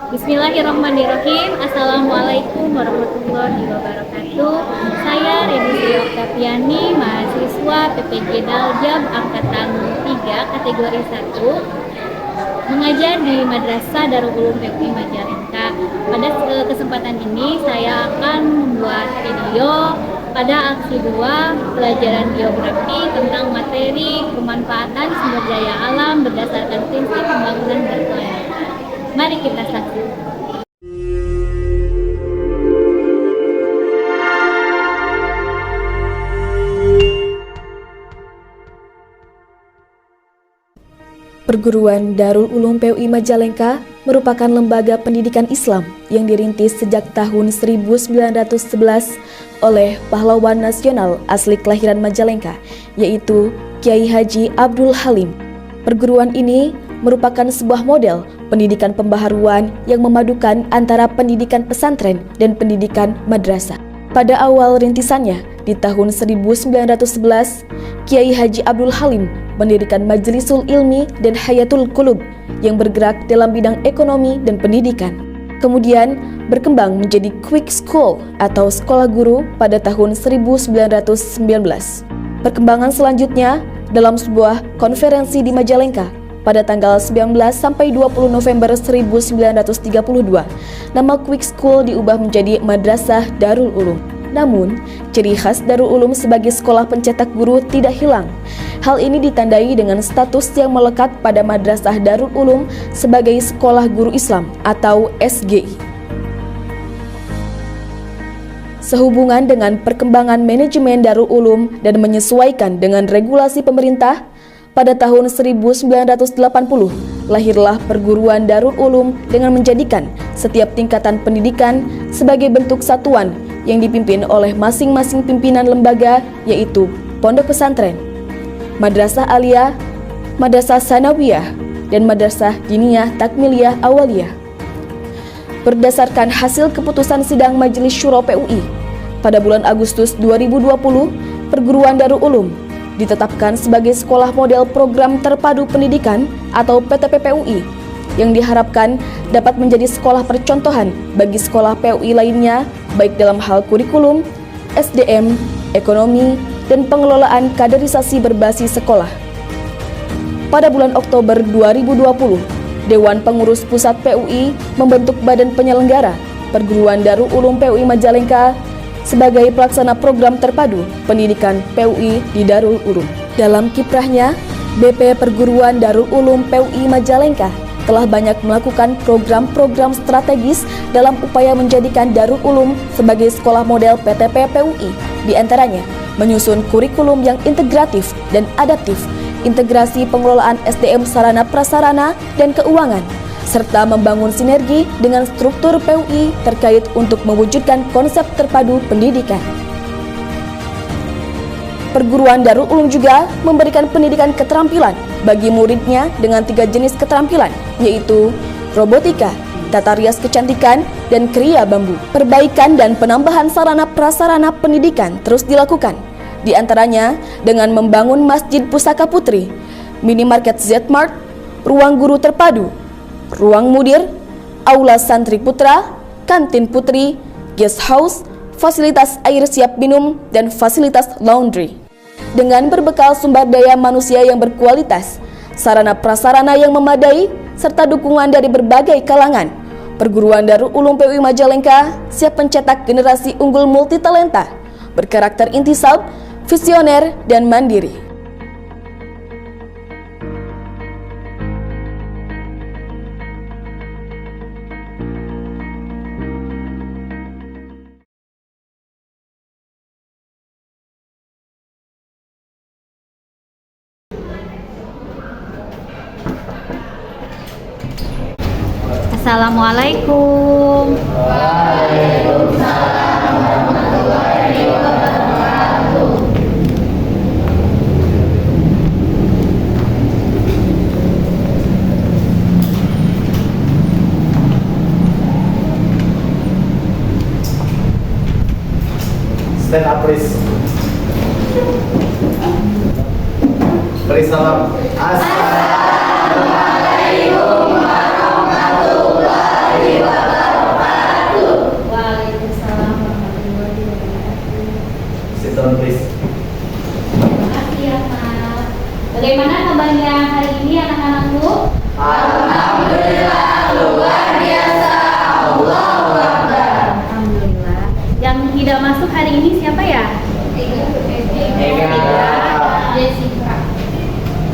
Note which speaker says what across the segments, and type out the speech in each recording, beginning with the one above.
Speaker 1: Bismillahirrahmanirrahim. Assalamualaikum warahmatullahi wabarakatuh. Saya Renisi Oktaviani, mahasiswa PPG Daljab Angkatan 3 kategori 1, mengajar di Madrasah Darul Ulum PUI Majalengka. Pada kesempatan ini saya akan membuat video pada aksi 2 pelajaran geografi tentang materi pemanfaatan sumber daya alam berdasarkan prinsip pembangunan berkelanjutan. Mari kita saksikan.
Speaker 2: Perguruan Darul Ulum PUI Majalengka merupakan lembaga pendidikan Islam yang dirintis sejak tahun 1911 oleh pahlawan nasional asli kelahiran Majalengka, yaitu Kiai Haji Abdul Halim. Perguruan ini merupakan sebuah model pendidikan pembaharuan yang memadukan antara pendidikan pesantren dan pendidikan madrasah. Pada awal rintisannya, di tahun 1911, Kiai Haji Abdul Halim mendirikan Majlisul Ilmi dan Hayatul Qulub yang bergerak dalam bidang ekonomi dan pendidikan. Kemudian berkembang menjadi Quick School atau sekolah guru pada tahun 1919. Perkembangan selanjutnya dalam sebuah konferensi di Majalengka pada tanggal 19 sampai 20 November 1932, nama Quick School diubah menjadi Madrasah Darul Ulum. Namun, ciri khas Darul Ulum sebagai sekolah pencetak guru tidak hilang. Hal ini ditandai dengan status yang melekat pada Madrasah Darul Ulum sebagai Sekolah Guru Islam atau SGI. Sehubungan dengan perkembangan manajemen Darul Ulum dan menyesuaikan dengan regulasi pemerintah, pada tahun 1980 lahirlah perguruan Darul Ulum dengan menjadikan setiap tingkatan pendidikan sebagai bentuk satuan yang dipimpin oleh masing-masing pimpinan lembaga, yaitu Pondok Pesantren, Madrasah Aliyah, Madrasah Sanawiyah, dan Madrasah Diniyah Takmiliyah Awaliyah. Berdasarkan hasil keputusan sidang Majelis Syuro PUI, pada bulan Agustus 2020, perguruan Darul Ulum ditetapkan sebagai sekolah model program terpadu pendidikan atau PTP PUI yang diharapkan dapat menjadi sekolah percontohan bagi sekolah PUI lainnya baik dalam hal kurikulum, SDM, ekonomi, dan pengelolaan kaderisasi berbasis sekolah. Pada bulan Oktober 2020, Dewan Pengurus Pusat PUI membentuk Badan Penyelenggara Perguruan Darul Ulum PUI Majalengka sebagai pelaksana program terpadu pendidikan PUI di Darul Ulum. Dalam kiprahnya, BP Perguruan Darul Ulum PUI Majalengka telah banyak melakukan program-program strategis dalam upaya menjadikan Darul Ulum sebagai sekolah model PTP PUI, di antaranya menyusun kurikulum yang integratif dan adaptif, integrasi pengelolaan SDM sarana prasarana dan keuangan, serta membangun sinergi dengan struktur PUI terkait untuk mewujudkan konsep terpadu pendidikan. Perguruan Darul Ulum juga memberikan pendidikan keterampilan bagi muridnya dengan 3 jenis keterampilan, yaitu robotika, tata rias kecantikan, dan kriya bambu. Perbaikan dan penambahan sarana prasarana pendidikan terus dilakukan, di antaranya dengan membangun Masjid Pusaka Putri, minimarket Z-Mart, ruang guru terpadu, ruang mudir, aula santri putra, kantin putri, guest house, fasilitas air siap minum, dan fasilitas laundry. Dengan berbekal sumber daya manusia yang berkualitas, sarana prasarana yang memadai, serta dukungan dari berbagai kalangan, perguruan Darul Ulum PUI Majalengka siap mencetak generasi unggul multitalenta, berkarakter intisab, visioner, dan mandiri.
Speaker 1: Assalamualaikum.
Speaker 3: Waalaikumsalam warahmatullahi wabarakatuh. Stand up please. Beri salam. Assalamualaikum warahmatullahi wabarakatuh.
Speaker 1: Bagaimana kabarnya hari ini anak-anakku?
Speaker 3: Alhamdulillah luar biasa. Allahu Akbar.
Speaker 1: Alhamdulillah. Yang tidak masuk hari ini siapa ya?
Speaker 3: Ega.
Speaker 1: Jessica.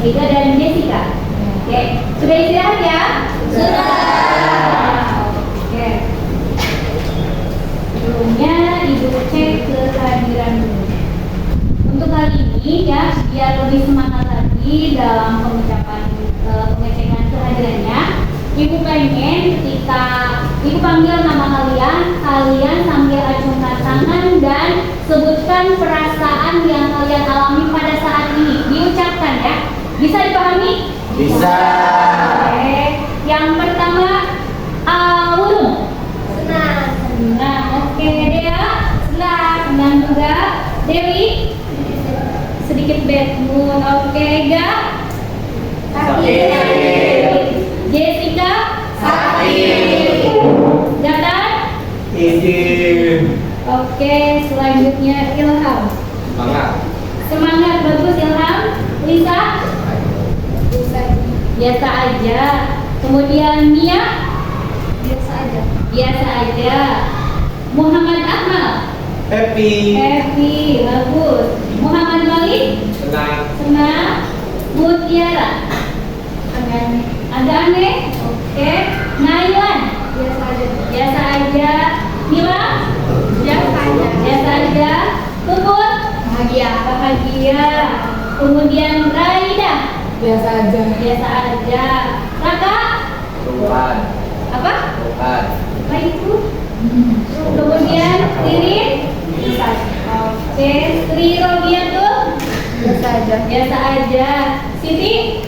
Speaker 1: Ega dan Jessica. Oke, sudah istirahat ya? Sudah. Oke. Sebelumnya ibu cek kehadiran dulu. Untuk kali ini ya, biar lebih semangat lagi dalam pengecekan kehadirannya, ibu pengen ketika ibu panggil nama kalian, kalian sambil acungkan tangan dan sebutkan perasaan yang kalian alami pada saat ini. Diucapkan ya. Bisa dipahami?
Speaker 3: Bisa.
Speaker 1: Oke. Yang pertama, Wulung. Senang. Senang. Oke, Dea. Senang juga. Dewi. Sedikit bad mood. Oke, Ga.
Speaker 3: Sakit.
Speaker 1: Jessica.
Speaker 3: Sakit.
Speaker 1: Datan.
Speaker 3: Izin.
Speaker 1: Oke, selanjutnya Ilham.
Speaker 3: Semangat.
Speaker 1: Semangat, bagus Ilham. Lisa. Biasa aja. Kemudian Mia. Biasa aja. Biasa aja. Muhammad Akmal.
Speaker 3: Happy.
Speaker 1: Happy, bagus. Muhammad Malik.
Speaker 3: Senang.
Speaker 1: Senang. Mutiara. Agak aneh. Agak aneh. Oke. Nailan. Biasa aja. Biasa aja. Mila. Biasa aja. Biasa aja. Puput. Bahagia. Bahagia. Kemudian Raida. Biasa aja. Biasa aja. Raka.
Speaker 3: Perubahan.
Speaker 1: Apa?
Speaker 3: Perubahan.
Speaker 1: Apa itu? Kemudian Ririn. Oke. Sri Robiatul. Biasa aja. Biasa aja. Siti.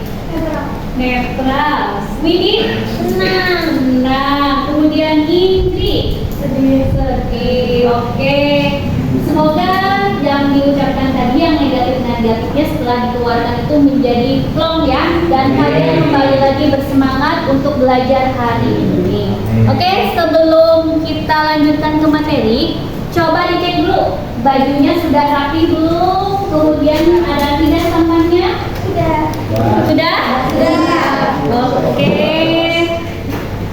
Speaker 1: Netral. Widi. Senang. Senang. Kemudian Indri. Sedih. Sedih. Oke. Semoga yang diucapkan tadi yang negatifnya setelah dikeluarkan itu menjadi plong ya, dan kalian kembali lagi bersemangat untuk belajar hari ini. Oke, sebelum kita lanjutkan ke materi, coba dicek dulu bajunya sudah rapi belum, kemudian ada tidak sampahnya? Sudah. Sudah? Sudah. Oke.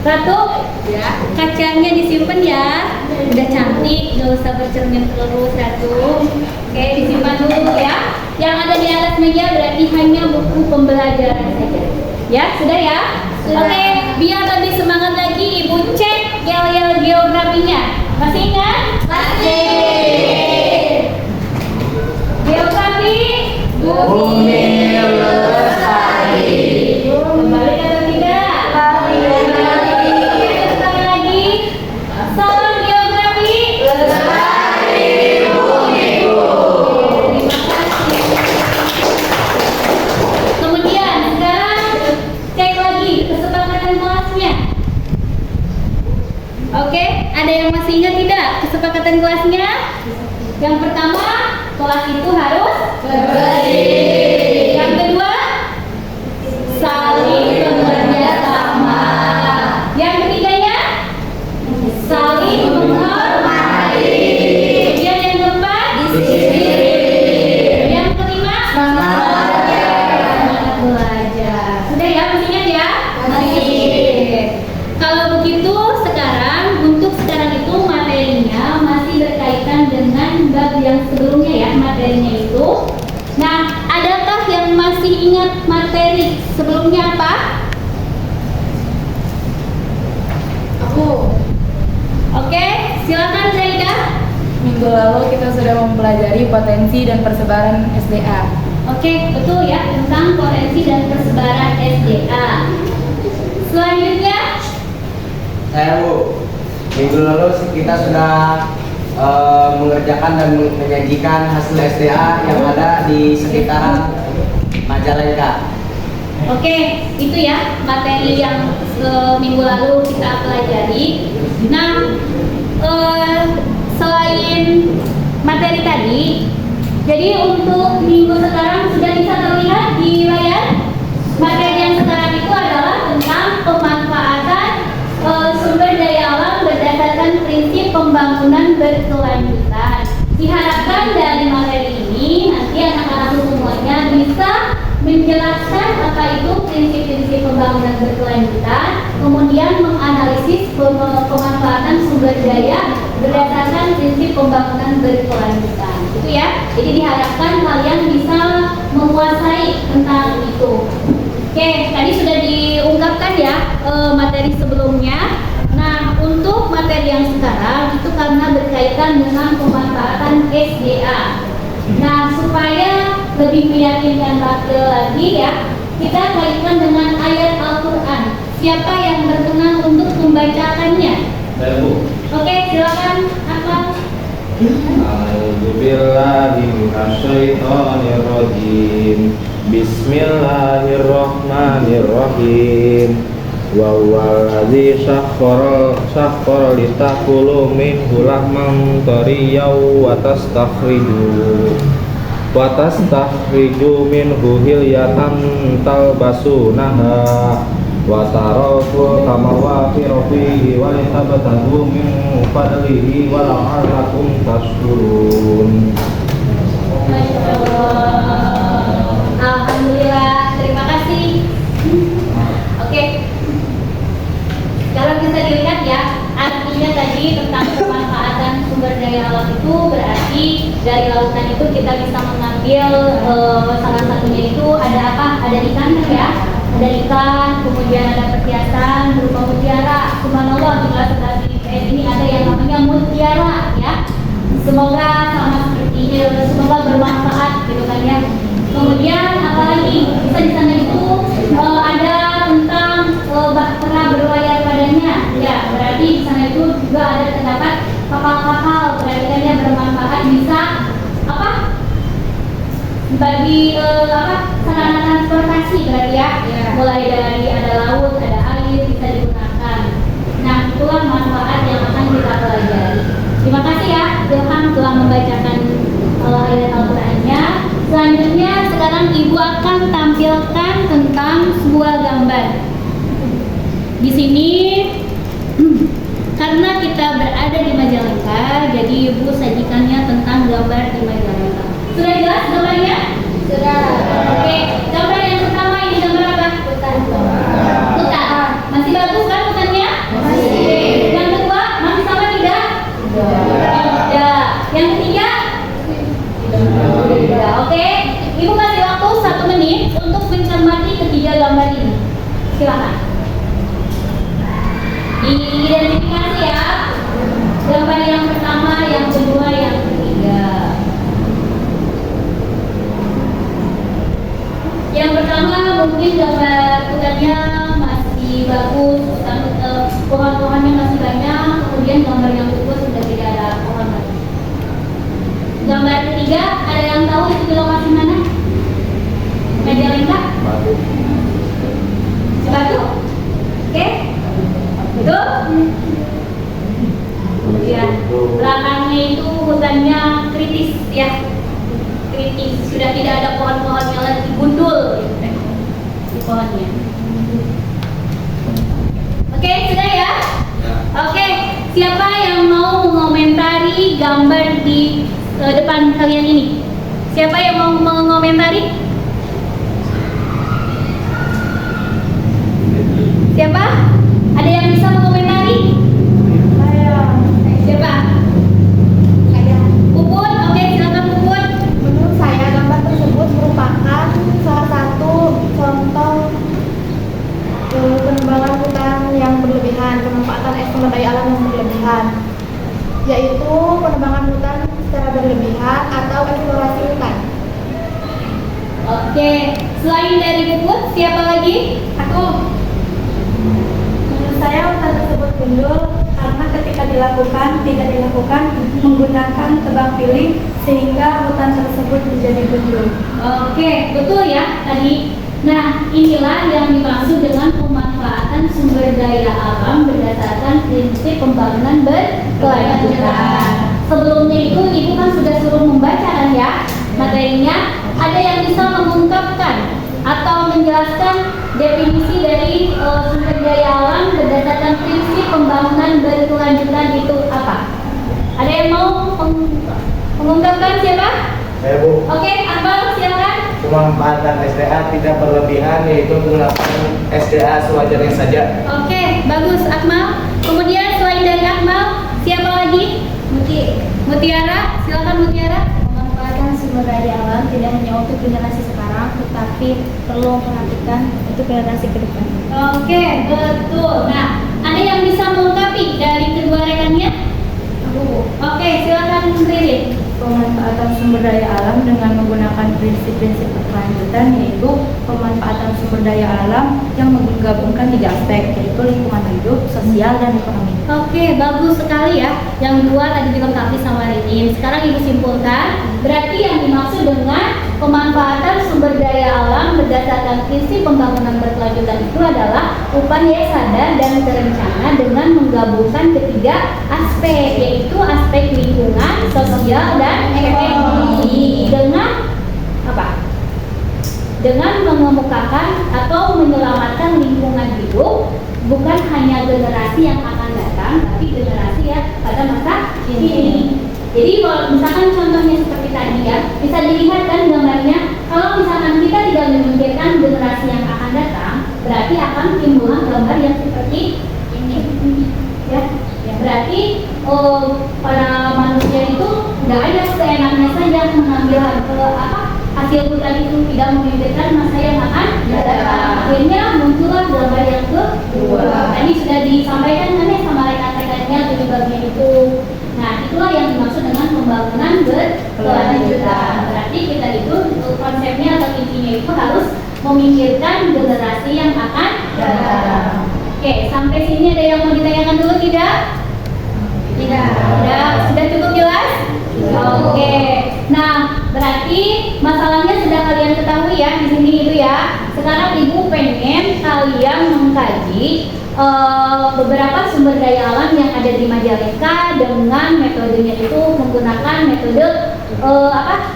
Speaker 1: Ratu, ya. Kacanya disimpan ya. Udah cantik, gak usah bercermin terus Ratu. Oke, disimpan dulu ya. Yang ada di atas meja berarti hanya buku pembelajaran saja. Ya, sudah ya? Sudah. Oke, biar lebih semangat lagi, Ibu cek yel-yel geografinya. Masih ingat? Masih. Geografi.
Speaker 3: Bumi lestari.
Speaker 1: Kembali atau tidak? Sekali lagi. Salam geografi.
Speaker 3: Lestari bumiku.
Speaker 1: Terima kasih. Kemudian sekarang cek lagi kesepakatan kelasnya. Oke, ada yang masih ingat tidak kesepakatan kelasnya? Yang pertama, kelas itu harus bersih. Yang kedua, saling bekerja sama. Yang ketiganya, saling menghormati. Kemudian yang keempat, disiplin. Yang kelima, semangat belajar. Sudah ya, masih ingat ya? Masih. Kalau begitu sekarang, untuk sekarang itu materinya masih berkaitan dengan bab yang sebelumnya ya, materinya itu. Nah, adakah yang masih ingat materi sebelumnya apa?
Speaker 4: Aku,
Speaker 1: Oke, silakan Zaida.
Speaker 4: minggu lalu kita sudah mempelajari potensi dan persebaran SDA.
Speaker 1: Oke, betul ya, tentang potensi dan persebaran SDA. Selanjutnya,
Speaker 3: Saya Bu, minggu lalu kita sudah mengerjakan dan menyajikan hasil SDA yang ada di sekitaran Majalengka.
Speaker 1: oke, itu ya materi yang minggu lalu kita pelajari. Nah, selain materi tadi, jadi untuk minggu sekarang sudah bisa terlihat di layar. Materi yang sekarang itu adalah tentang pemanfaatan sumber daya alam berdasarkan prinsip pembangunan berkelanjutan. Diharapkan dari materi ini nanti anak-anak semuanya bisa menjelaskan apa itu prinsip-prinsip pembangunan berkelanjutan, kemudian menganalisis pemanfaatan sumber daya berdasarkan prinsip pembangunan berkelanjutan. Itu ya. Jadi diharapkan kalian bisa menguasai tentang itu. Oke, tadi sudah diungkapkan ya materi sebelumnya. Nah, untuk materi yang sekarang itu karena berkaitan dengan pemanfaatan SDA. Nah, supaya lebih meyakinkan lagi ya, kita kaitkan dengan ayat Al-Quran. Siapa yang berkenan untuk membacakannya?
Speaker 5: Saya, Bu.
Speaker 1: Oke, silakan Akmal.
Speaker 5: A'udzubillahi minasyaitonirrajim. Bismillahirrahmanirrahim. Wa huwallazi sakhkhara litakulu minhu lahman tariyaw wa tastakhriju minhu hilyatan talbasunaha wa tarafu kamawaqiru fihi wa litabtaghu min fadlihi wa la'allakum tashkurun.
Speaker 1: Masya Allah. Alhamdulillah, terima kasih. Oke. Kalau bisa dilihat ya, artinya tadi tentang pemanfaatan sumber daya alam itu berarti dari lautan itu kita bisa mengambil salah satunya itu ada apa? Ada ikan ya, ada ikan, kemudian ada perhiasan berupa mutiara. Subhanallah, di kelas 11 IPS ini ada yang namanya mutiara ya. Semoga sama seperti semoga bermanfaat gitu kan ya. Kemudian apalagi bisa di sana itu ada tentang bahtera berlayar padanya ya, berarti di sana itu juga ada terdapat kapal-kapal, berarti kan ya bermanfaat, bisa apa bagi sarana transportasi berarti ya, mulai dari ada laut, ada air bisa digunakan. Nah, itulah manfaat yang akan kita pelajari. Terima kasih ya Ilham telah membacakan ayat Al-Qur'annya. Selanjutnya sekarang Ibu akan tampilkan tentang sebuah gambar. Di sini karena kita berada di Majalengka, jadi Ibu sajikannya tentang gambar di Majalengka. Sudah jelas gambarnya? Sudah. Oke, gambar yang pertama ini gambar apa? Hutan. Hutan. Masih bagus kan hutannya? Masih. Oke. Yang kedua masih sama tidak? Ya. Yang ketiga? Tidak. Oke. Ibu kasih waktu 1 menit untuk mencermati ketiga gambar ini. Silakan. Diidentifikasi ya. Gambar yang pertama, yang kedua, yang ketiga. Yang pertama mungkin gambar hutannya masih bagus, pohon-pohonnya masih banyak. Kemudian gambar yang kedua sudah tidak ada pohon lagi. Gambar ketiga, ada yang tahu itu di lokasi mana? Majalengka? Cibatu? Oke? Betul? Kemudian belakangnya itu hutannya kritis ya. Kritis, sudah tidak ada pohon-pohonnya lagi, gundul gitu kan di pohonnya. Oke, sudah ya? Oke, siapa yang mau mengomentari gambar di depan kalian ini? Siapa yang mau mengomentari? Siapa? Ada yang bisa mengomentari? Saya. Siapa? Saya. Puput, oke silakan Puput.
Speaker 6: Menurut saya gambar tersebut merupakan salah satu contoh penebangan hutan yang berlebihan, pemanfaatan sumber daya alam yang berlebihan, yaitu penebangan hutan secara berlebihan atau eksplorasi hutan.
Speaker 1: Oke, selain dari Puput, siapa lagi?
Speaker 6: Aku. Menurut saya hutan tersebut gundul karena ketika tidak dilakukan menggunakan tebang pilih sehingga hutan tersebut menjadi gundul.
Speaker 1: Oke, betul ya tadi. Nah, inilah yang dimaksud dengan pemanfaatan sumber daya alam berdasarkan prinsip pembangunan berkelanjutan. Sebelumnya itu Ibu kan sudah suruh membaca kan ya materinya. Ada yang bisa mengungkapkan atau menjelaskan definisi dari sumber daya alam berdasarkan prinsip pembangunan berkelanjutan itu apa? Ada yang mau mengungkapkan siapa?
Speaker 5: Saya, Bu.
Speaker 1: Oke, Akbar silakan.
Speaker 3: pemanfaatan SDA tidak berlebihan, yaitu menggunakan SDA sewajarnya saja.
Speaker 1: Oke, bagus Akmal. Kemudian selain dari Akmal, siapa lagi? Mutiara, silakan Mutiara.
Speaker 6: Pemanfaatan sumber daya alam tidak hanya untuk generasi sekarang, tetapi perlu memperhatikan untuk generasi ke depan.
Speaker 1: Oke, betul. Nah, ada yang bisa melengkapi dari kedua rekannya? Oke, silakan Ririn.
Speaker 4: Pemanfaatan sumber daya alam dengan menggunakan prinsip-prinsip berkelanjutan, yaitu pemanfaatan sumber daya alam yang menggabungkan 3 aspek, yaitu lingkungan hidup, sosial, dan ekonomi.
Speaker 1: Oke, bagus sekali ya. Yang dua tadi dilengkapi sama Ririn. Sekarang Ibu simpulkan, berarti yang dimaksud dengan pemanfaatan sumber daya alam berdasarkan prinsip pembangunan berkelanjutan itu adalah upaya sadar dan terencana dengan menggabungkan ketiga aspek, yaitu aspek lingkungan, sosial, dan ekonomi dengan apa? Dengan mengemukakan atau menyelamatkan lingkungan hidup bukan hanya generasi yang akan datang, tapi generasi ya pada masa ini. Jadi kalau misalkan contohnya seperti tadi ya, bisa dilihat kan gambarnya. Kalau misalkan kita tidak memikirkan generasi yang akan datang, berarti akan timbul gambar yang seperti ini. Ya, berarti para manusia itu nggak ada seenaknya saja mengambil hasil hutan itu, tidak memikirkan masa yang akan datang. Akhirnya muncullah gambar yang kedua. Tadi sudah disampaikan kan ya sama rekan-rekannya penyebabnya itu. Nah, itulah yang dimaksud dengan pembangunan berkelanjutan. Berarti kita itu konsepnya atau intinya itu harus memikirkan generasi yang akan datang. Oke, sampai sini ada yang mau ditanyakan dulu tidak? Tidak. Sudah cukup jelas? Oke. Nah, berarti masalahnya sudah kalian ketahui ya di sini itu ya. Sekarang Ibu pengen kalian mengkaji beberapa sumber daya alam yang ada di Majalengka dengan metodenya itu menggunakan metode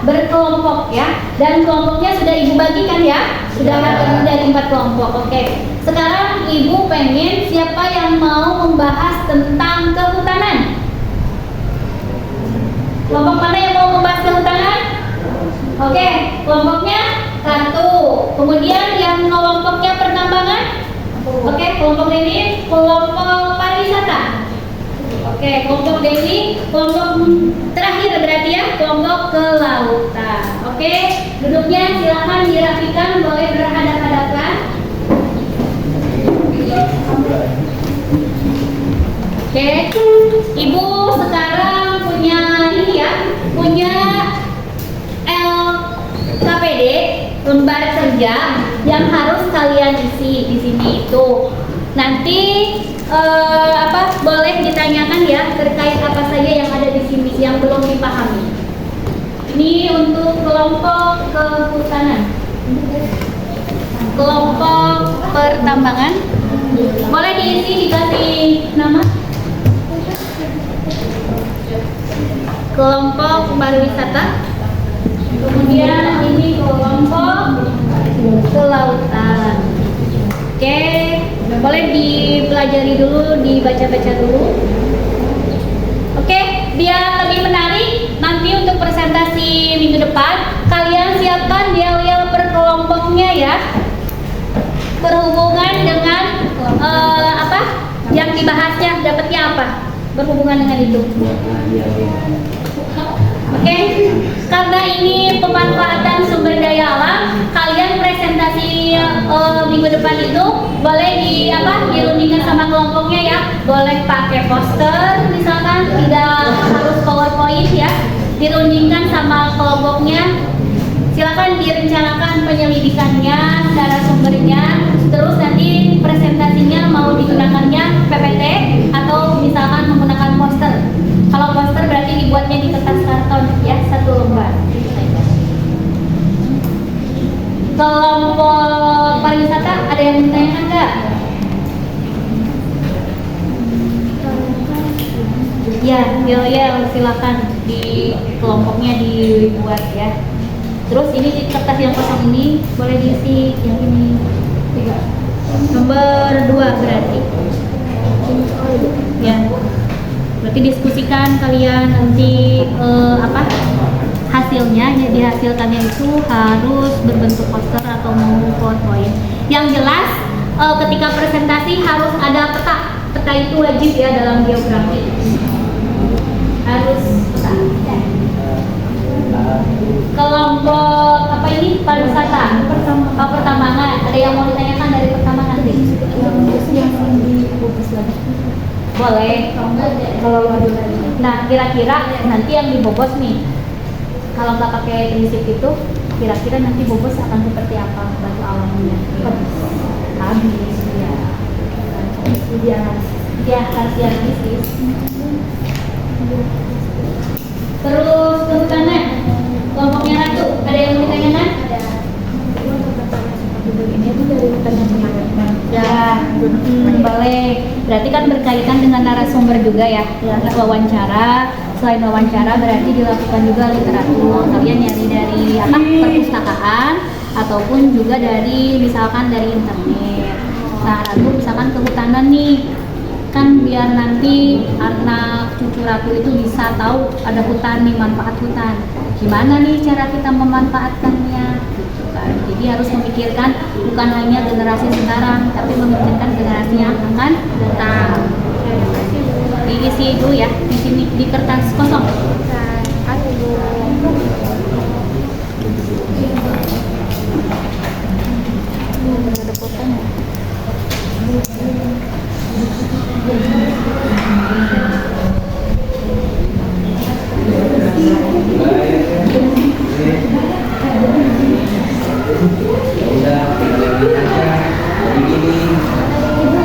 Speaker 1: berkelompok ya. Dan kelompoknya sudah Ibu bagikan ya. Sudah terdiri dari 4 kelompok. Oke. Sekarang Ibu pengen siapa yang mau membahas tentang kehutanan? Kelompok mana yang mau membahas kehutanan? Oke, kelompoknya 1. Kemudian yang kelompoknya pertambangan? Oke, kelompok ini kelompok pariwisata. Oke, kelompok Dewi, kelompok terakhir berarti ya, kelompok kelautan. Oke, duduknya silakan dirapikan, boleh berhadapan-hadapan. Oke, Ibu sekarang punya ini ya, punya LKPD, lembar kerja yang harus kalian isi di sini itu. Nanti boleh ditanyakan ya terkait apa saja yang ada di sini yang belum dipahami. Ini untuk kelompok kehutanan, kelompok pertambangan. Boleh diisi, dikasih nama. Kelompok pariwisata. Kemudian ini kelompok kelautan. Oke, boleh dipelajari dulu, dibaca-baca dulu. Oke, biar lebih menarik nanti untuk presentasi minggu depan kalian siapkan yel-yel per kelompoknya ya. Berhubungan dengan yang dibahasnya, dapatnya apa? Berhubungan dengan itu. Oke, karena ini pemanfaatan sumber daya alam, kalian presentasi minggu depan itu boleh dirundingkan sama kelompoknya ya. Boleh pakai poster, misalkan tidak harus PowerPoint ya. Dirundingkan sama kelompoknya. Silakan direncanakan penyelidikannya, narasumbernya, terus nanti presentasinya mau digunakannya PPT atau misalkan menggunakan poster. Kalau poster berarti dibuatnya di kertas karton ya, 1 lembar. Kelompok pariwisata ada yang ditanyakan nggak? Ya, silakan di kelompoknya dibuat ya. Terus ini di kertas yang kosong ini boleh diisi yang ini. Nomor 2 berarti. Ya. Berarti diskusikan kalian nanti hasil hasilnya, ya dihasilkannya itu harus berbentuk poster atau mau PowerPoint. Yang jelas ketika presentasi harus ada peta. Peta itu wajib ya dalam geografi. Harus peta. Kelompok apa ini pariwisata? Pertambangan. Ada yang mau ditanyakan dari pertambangan sih?
Speaker 4: Yang dibungkus lagi.
Speaker 1: Boleh.
Speaker 4: Kalau ada lagi.
Speaker 1: Nah, kira-kira nanti yang dibobos nih, kalau nggak pakai prinsip itu, kira-kira nanti bobos akan seperti apa batu alamnya? Habis, ya. Dia harus dianalisis. Terus kehutanan, kelompoknya ratu, ada yang mau ditanyakan? Ada.
Speaker 4: Ini itu dari hutan yang kemarin.
Speaker 1: Ya, boleh. Berarti kan berkaitan dengan narasumber juga ya. Wawancara. Selain wawancara berarti dilakukan juga literatur. Kalian nyari dari apa? Perpustakaan ataupun juga dari misalkan dari internet. Nah, ratu misalkan kehutanan nih. Kan biar nanti anak cucu ratu itu bisa tahu ada hutan nih, manfaat hutan. Gimana nih cara kita memanfaatkannya? Jadi harus memikirkan bukan hanya generasi sekarang, tapi memikirkan generasi yang akan datang. Diisi dulu ya di sini di kertas kosong. Ada fotonya.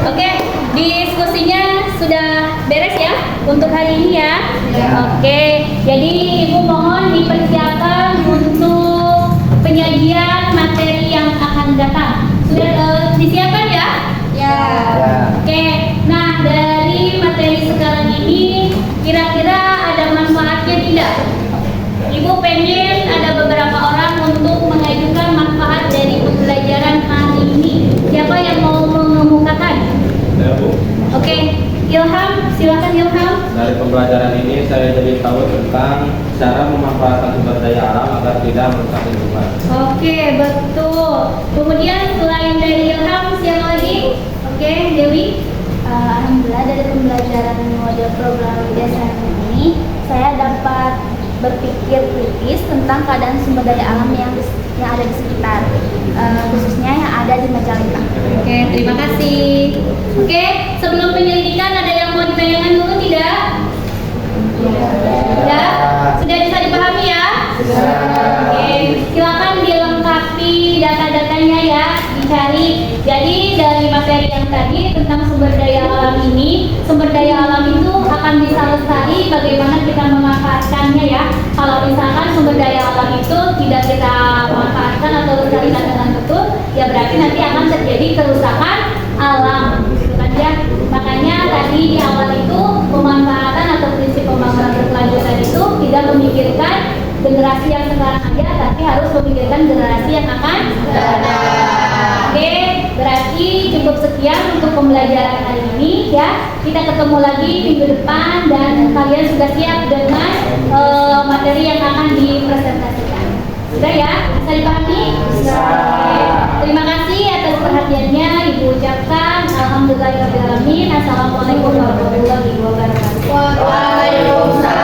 Speaker 1: Oke, diskusinya sudah beres ya untuk hari ini ya. Oke, jadi Ibu mohon dipersiapkan untuk penyajian materi yang akan datang. Sudah disiapkan ya? Ya. Oke, nah dari materi sekarang ini kira-kira ada manfaatnya tidak? Ibu pengen ada beberapa orang untuk mengajukan manfaat dari pembelajaran hari ini. Siapa yang mau mengemukakan?
Speaker 5: Ya, Bu.
Speaker 1: Oke, Ilham, silakan Ilham.
Speaker 5: Dari pembelajaran ini saya jadi tahu tentang cara memanfaatkan sumber daya alam agar tidak merusak lingkungan.
Speaker 1: Oke, betul. Kemudian selain dari Ilham, siapa lagi? Oke, Dewi.
Speaker 6: Alhamdulillah dari pembelajaran model program desa ini saya dapat berpikir kritis tentang keadaan sumber daya alam yang ada di sekitar, khususnya yang ada di Majalengka.
Speaker 1: Oke, terima kasih. Oke, sebelum penyelidikan ada yang mau ditanyakan dulu tidak? Sudah? Sudah bisa dipahami ya? Oke, silakan dilengkapi data-datanya ya, dicari. Jadi dari materi yang tadi tentang sumber daya alam ini, sumber daya alam itu akan bisa lestari bagaimana kita memanfaatkannya ya. Kalau misalkan sumber daya alam itu tidak kita manfaatkan atau lestarikan dengan betul, ya berarti nanti akan terjadi kerusakan alam, gitu kan ya. Makanya tadi di awal itu pemanfaatan atau prinsip pembangunan berkelanjutan itu tidak memikirkan generasi yang sekarang aja, tapi harus memikirkan generasi yang akan datang. Oke, berarti cukup sekian untuk pembelajaran hari ini ya. Kita ketemu lagi minggu depan dan kalian sudah siap dengan materi yang akan dipresentasikan. Sudah ya? Bisa dipahami? Bisa. Oke. Terima kasih atas perhatiannya Ibu ucapkan. Alhamdulillahirabbil alamin. Assalamualaikum warahmatullahi wabarakatuh.
Speaker 6: Waalaikumsalam.